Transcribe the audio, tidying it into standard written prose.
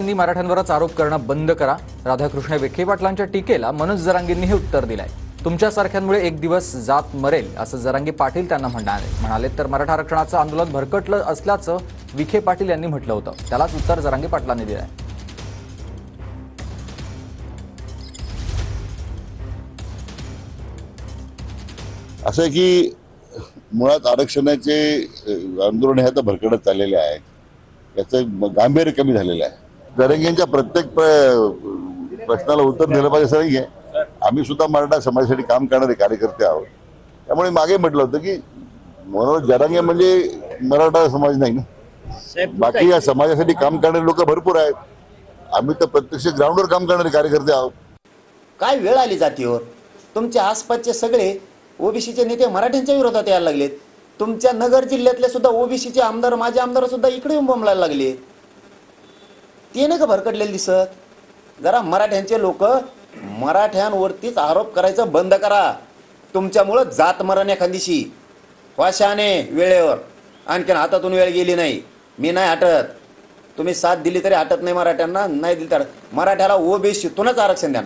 जरांगेंनी मराठ्यांवरच आरोप करणं बंद करा. राधाकृष्ण विखे पाटलांच्या टीकेला मनोज जरांगेंनी हे उत्तर दिलंय. तुमच्यासारख्यांमुळे एक दिवस जात मरेल असं जरांगे पाटील त्यांना म्हणाले. तर मराठा आरक्षणाचं आंदोलन भरकटलं असल्याचं विखे पाटील यांनी म्हटलं होतं. त्यालाच उत्तर जरांगे पाटलांनी दिलंय. असं की मुळात आरक्षणाचे आंदोलन हे आता भरकटत चाललेले आहे. याचं गांभीर्य कमी झालेलं आहे. जरांगेंच्या प्रत्येक प्रश्नाला उत्तर दिलं पाहिजे असं नाहीये. आम्ही सुद्धा मराठा समाजासाठी काम करणारे कार्यकर्ते आहोत. त्यामुळे मागे म्हटलं होतं की मनोज जरांगे म्हणजे मराठा समाज नाही ना, बाकी या समाजासाठी काम करणारे लोक भरपूर आहेत. आम्ही तर प्रत्यक्ष ग्राउंडवर काम करणारे कार्यकर्ते आहोत. काय वेळ आली जातीवर? तुमच्या आसपासचे सगळे ओबीसीचे नेते मराठ्यांच्या विरोधात यायला लागलेत. तुमच्या नगर जिल्ह्यातले सुद्धा ओबीसीचे आमदार, माझे आमदार सुद्धा इकडे येऊन बोंबलायला लागले. ते नाही का भरकटलेले दिसत? जरा मराठ्यांचे लोक मराठ्यांवरतीच आरोप करायचं बंद करा. तुमच्यामुळं जात मरण एखादीशी वाशाने वेळेवर. आणखीन हातातून वेळ गेली नाही. मी नाही हटत. तुम्ही साथ दिली तरी हटत नाही. मराठ्यांना नाही दिली तर मराठ्याला ओबीसीतूनच आरक्षण द्या.